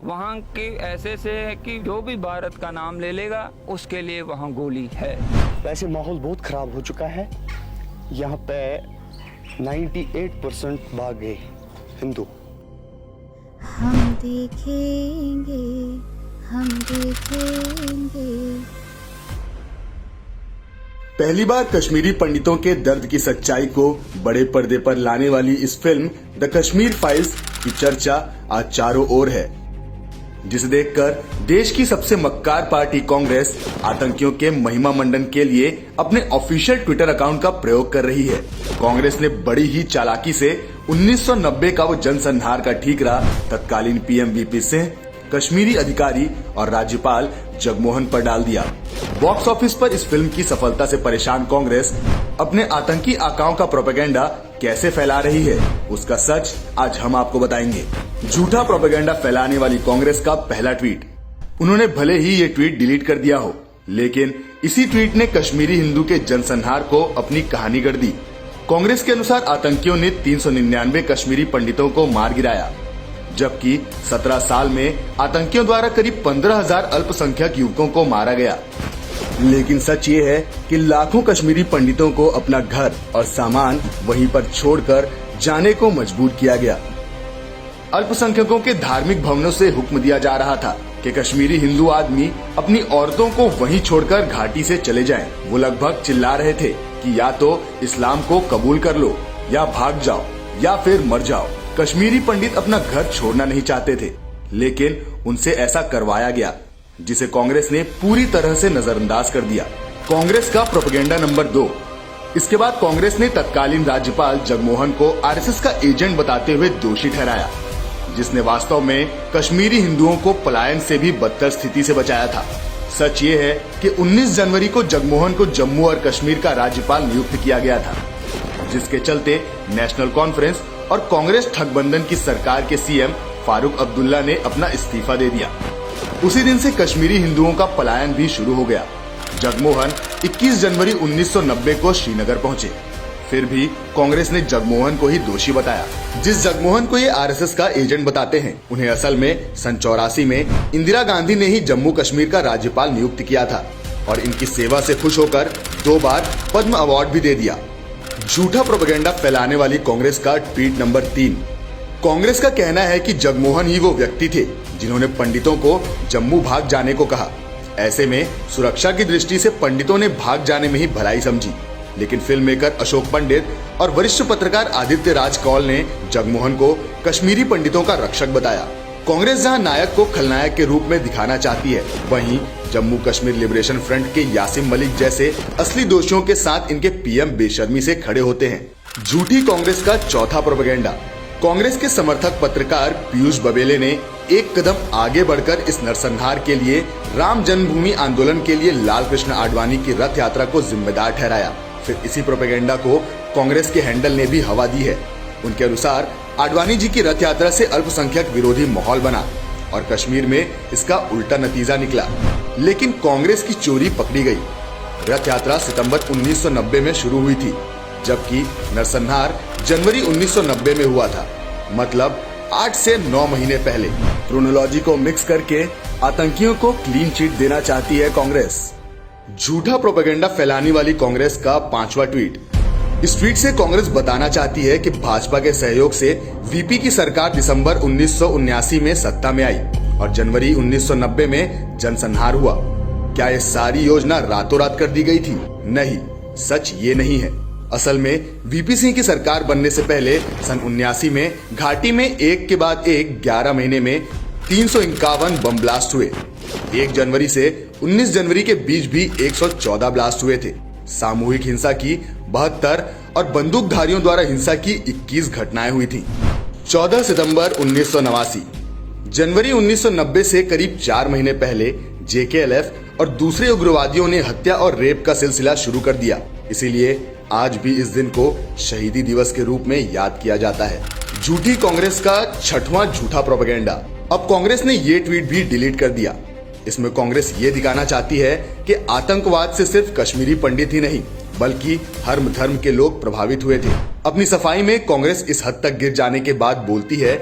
वहाँ के ऐसे से है कि जो भी भारत का नाम ले लेगा उसके लिए वहाँ गोली है। वैसे माहौल बहुत ख़राब हो चुका है। यहाँ पे 98% भाग गए हिंदू। हम देखेंगे, हम देखेंगे। पहली बार कश्मीरी पंडितों के दर्द की सच्चाई को बड़े पर्दे पर लाने वाली इस फिल्म द कश्मीर फाइल्स की चर्चा आज चारों ओर है, जिसे देखकर देश की सबसे मक्कार पार्टी कांग्रेस आतंकियों के महिमा मंडन के लिए अपने ऑफिशियल ट्विटर अकाउंट का प्रयोग कर रही है। कांग्रेस ने बड़ी ही चालाकी से 1990 का वो जनसंहार का ठीकरा तत्कालीन पीएम वीपी सिंह, कश्मीरी अधिकारी और राज्यपाल जगमोहन पर डाल दिया। बॉक्स ऑफिस पर इस फिल्म की सफलता से परेशान कांग्रेस अपने आतंकी आकाओं का प्रोपेगेंडा कैसे फैला रही है, उसका सच आज हम आपको बताएंगे। झूठा प्रोपेगेंडा फैलाने वाली कांग्रेस का पहला ट्वीट। उन्होंने भले ही ये ट्वीट डिलीट कर दिया हो, लेकिन इसी ट्वीट ने कश्मीरी हिंदू के जनसंहार को अपनी कहानी गढ़ दी। कांग्रेस के अनुसार आतंकियों ने 399 कश्मीरी पंडितों को मार गिराया, जबकि 17 साल में आतंकियों द्वारा करीब 15,000 अल्पसंख्यक युवकों को मारा गया। लेकिन सच ये है कि लाखों कश्मीरी पंडितों को अपना घर और सामान वहीं पर छोड़कर जाने को मजबूर किया गया। अल्पसंख्यकों के धार्मिक भवनों से हुक्म दिया जा रहा था कि कश्मीरी हिंदू आदमी अपनी औरतों को वहीं छोड़कर घाटी से चले जाएं। वो लगभग चिल्ला रहे थे कि या तो इस्लाम को कबूल कर लो, या भाग जाओ, या फिर मर जाओ। कश्मीरी पंडित अपना घर छोड़ना नहीं चाहते थे, लेकिन उनसे ऐसा करवाया गया, जिसे कांग्रेस ने पूरी तरह से नजरअंदाज कर दिया। कांग्रेस का प्रोपेगेंडा नंबर 2। इसके बाद कांग्रेस ने तत्कालीन राज्यपाल जगमोहन को आरएसएस का एजेंट बताते हुए दोषी ठहराया, जिसने वास्तव में कश्मीरी हिंदुओं को पलायन से भी बदतर स्थिति से बचाया था। सच ये है कि 19 जनवरी को जगमोहन को जम्मू और कश्मीर का राज्यपाल नियुक्त किया गया था, जिसके चलते नेशनल कॉन्फ्रेंस और कांग्रेस ठगबंधन की सरकार के सीएम फारूक अब्दुल्ला ने अपना इस्तीफा दे दिया। उसी दिन से कश्मीरी हिंदुओं का पलायन भी शुरू हो गया। जगमोहन 21 जनवरी 1990 को श्रीनगर पहुंचे। फिर भी कांग्रेस ने जगमोहन को ही दोषी बताया। जिस जगमोहन को ये आरएसएस का एजेंट बताते हैं, उन्हें असल में सन 84 में इंदिरा गांधी ने ही जम्मू कश्मीर का राज्यपाल नियुक्त किया था और इनकी सेवा से खुश होकर 2 बार पद्म अवार्ड भी दे दिया। झूठा प्रोपेगेंडा फैलाने वाली कांग्रेस का ट्वीट नंबर 3। कांग्रेस का कहना है कि जगमोहन ही वो व्यक्ति थे जिन्होंने पंडितों को जम्मू भाग जाने को कहा। ऐसे में सुरक्षा की दृष्टि से पंडितों ने भाग जाने में ही भलाई समझी, लेकिन फिल्म मेकर अशोक पंडित और वरिष्ठ पत्रकार आदित्य राज कौल ने जगमोहन को कश्मीरी पंडितों का रक्षक बताया। कांग्रेस जहां नायक को खलनायक के रूप में दिखाना चाहती है, वहीं जम्मू कश्मीर लिबरेशन फ्रंट के यासिम मलिक जैसे असली दोषियों के साथ इनके पीएम बेशर्मी से खड़े होते हैं। झूठी कांग्रेस का चौथा प्रोपेगेंडा। कांग्रेस के समर्थक पत्रकार पीयूष बबेले ने एक कदम आगे बढ़कर इस नरसंहार के लिए राम जन्मभूमि आंदोलन के लिए लाल कृष्ण आडवाणी की रथ यात्रा को जिम्मेदार ठहराया। फिर इसी प्रोपेगेंडा को कांग्रेस के हैंडल ने भी हवा दी है। उनके अनुसार आडवाणी जी की रथ यात्रा से अल्पसंख्यक विरोधी माहौल बना और कश्मीर में इसका उल्टा नतीजा निकला। लेकिन कांग्रेस की चोरी पकड़ी गई। रथ यात्रा सितंबर 1990 में शुरू हुई थी, जबकि नरसंहार जनवरी 1990 में हुआ था, मतलब 8 से 9 महीने पहले। क्रोनोलॉजी को मिक्स करके आतंकियों को क्लीन चिट देना चाहती है कांग्रेस। झूठा प्रोपेगेंडा फैलाने वाली कांग्रेस का 5वां ट्वीट। इस ट्वीट से कांग्रेस बताना चाहती है कि भाजपा के सहयोग से वीपी की सरकार दिसंबर 1979 में सत्ता में आई और जनवरी 1990 में जनसंहार हुआ। क्या ये सारी योजना रातों रात कर दी गई थी? नहीं, सच ये नहीं है। असल में वीपी सिंह की सरकार बनने से पहले सन 79 में घाटी में एक के बाद एक 11 महीने में 351 बम ब्लास्ट हुए। 1 जनवरी से 19 जनवरी के बीच भी 114 ब्लास्ट हुए थे। सामूहिक हिंसा की 72 और बंदूकधारियों द्वारा हिंसा की 21 घटनाएं हुई थीं। 14 सितंबर 1989। जनवरी 1990 से करीब 4 महीने पहले जेकेएलएफ और दूसरे उग्रवादियों ने हत्या और रेप का सिलसिला शुरू कर दिया। इसीलिए आज भी इस दिन को शहीदी दिवस के रूप में याद किया जाता है। झूठी कांग्रेस का 6वां झूठा प्रोपेगेंडा। अब कांग्रेस ने ये ट्वीट भी डिलीट कर दिया। इसमें कांग्रेस ये दिखाना चाहती है कि आतंकवाद से सिर्फ कश्मीरी पंडित ही नहीं, बल्कि हर धर्म के लोग प्रभावित हुए थे। अपनी सफाई में कांग्रेस इस हद तक गिर जाने के बाद बोलती है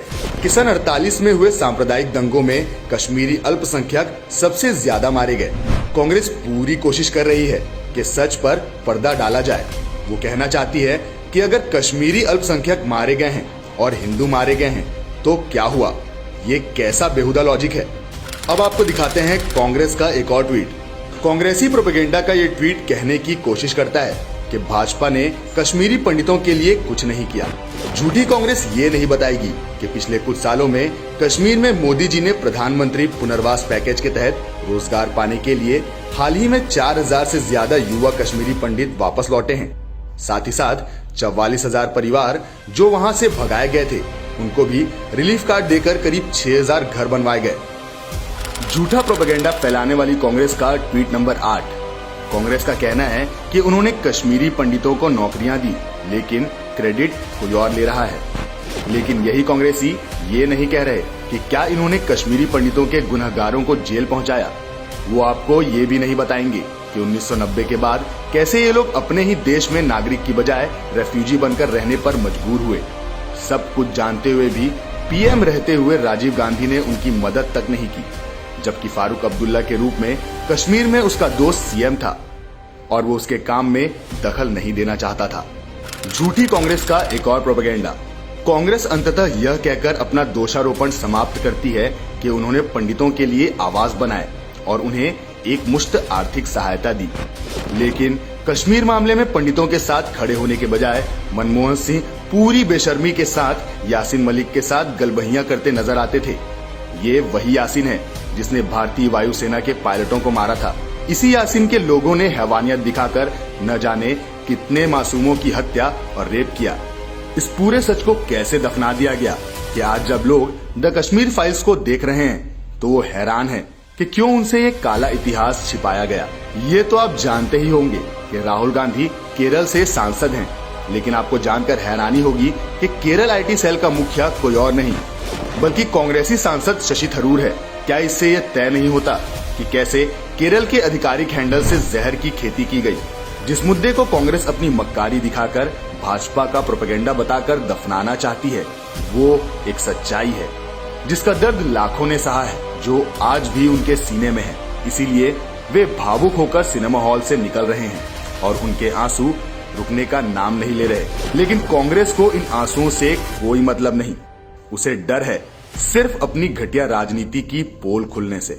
कि सन 48 में हुए सांप्रदायिक दंगों में कश्मीरी अल्पसंख्यक सबसे ज्यादा मारे गए। कांग्रेस पूरी कोशिश कर रही है कि सच पर पर्दा डाला जाए। वो कहना चाहती है कि अगर कश्मीरी अल्पसंख्यक मारे गए हैं और हिंदू मारे गए हैं तो क्या हुआ? ये कैसा बेहुदा लॉजिक है? अब आपको दिखाते हैं कांग्रेस का एक और ट्वीट। कांग्रेसी प्रोपेगेंडा का ये ट्वीट कहने की कोशिश करता है कि भाजपा ने कश्मीरी पंडितों के लिए कुछ नहीं किया। झूठी कांग्रेस ये नहीं बताएगी कि पिछले कुछ सालों में कश्मीर में मोदी जी ने प्रधानमंत्री पुनर्वास पैकेज के तहत रोजगार पाने के लिए हाल ही में 4000 से ज्यादा युवा कश्मीरी पंडित वापस लौटे हैं। साथ ही साथ 44,000 परिवार जो वहां से भगाए गए थे उनको भी रिलीफ कार्ड देकर करीब 6000 घर बनवाए गए। झूठा प्रोपेगेंडा फैलाने वाली कांग्रेस का ट्वीट नंबर 8। कांग्रेस का कहना है कि उन्होंने कश्मीरी पंडितों को नौकरियां दी, लेकिन क्रेडिट कोई और ले रहा है। लेकिन यही कांग्रेसी ये नहीं कह रहे कि क्या इन्होंने कश्मीरी पंडितों के गुनहगारों को जेल पहुंचाया। वो आपको ये भी नहीं बताएंगे कि 1990 के बाद कैसे ये लोग अपने ही देश में नागरिक की बजाय रेफ्यूजी बनकर रहने पर मजबूर हुए। सब कुछ जानते हुए भी पीएम रहते हुए राजीव गांधी ने उनकी मदद तक नहीं की, जबकि फारूक अब्दुल्ला के रूप में कश्मीर में उसका दोस्त सीएम था और वो उसके काम में दखल नहीं देना चाहता था। झूठी कांग्रेस का एक और प्रोपेगेंडा। कांग्रेस अंततः यह कहकर अपना दोषारोपण समाप्त करती है कि उन्होंने पंडितों के लिए आवास बनाए और उन्हें एक मुश्त आर्थिक सहायता दी। लेकिन कश्मीर मामले में पंडितों के साथ खड़े होने के बजाय मनमोहन सिंह पूरी बेशर्मी के साथ यासीन मलिक के साथ गलबहियां करते नजर आते थे। ये वही यासीन है जिसने भारतीय वायुसेना के पायलटों को मारा था। इसी यासीन के लोगों ने हैवानियत दिखाकर न जाने कितने मासूमों की हत्या और रेप किया। इस पूरे सच को कैसे दफना दिया गया कि आज जब लोग द कश्मीर फाइल्स को देख रहे हैं तो वो हैरान हैं कि क्यों उनसे ये काला इतिहास छिपाया गया। ये तो आप जानते ही होंगे कि राहुल गांधी केरल से सांसद हैं, लेकिन आपको जानकर हैरानी होगी कि केरल आईटी सेल का मुखिया कोई और नहीं बल्कि कांग्रेसी सांसद शशि थरूर है। क्या इससे यह तय नहीं होता कि कैसे केरल के आधिकारिक हैंडल से जहर की खेती की गई? जिस मुद्दे को कांग्रेस अपनी मक्कारी दिखाकर भाजपा का प्रोपेगेंडा बताकर दफनाना चाहती है, वो एक सच्चाई है जिसका दर्द लाखों ने सहा है, जो आज भी उनके सीने में है। इसीलिए वे भावुक होकर सिनेमा हॉल से निकल रहे हैं और उनके आंसू रुकने का नाम नहीं ले रहे। लेकिन कांग्रेस को इन आंसुओं से कोई मतलब नहीं। उसे डर है सिर्फ अपनी घटिया राजनीति की पोल खुलने से।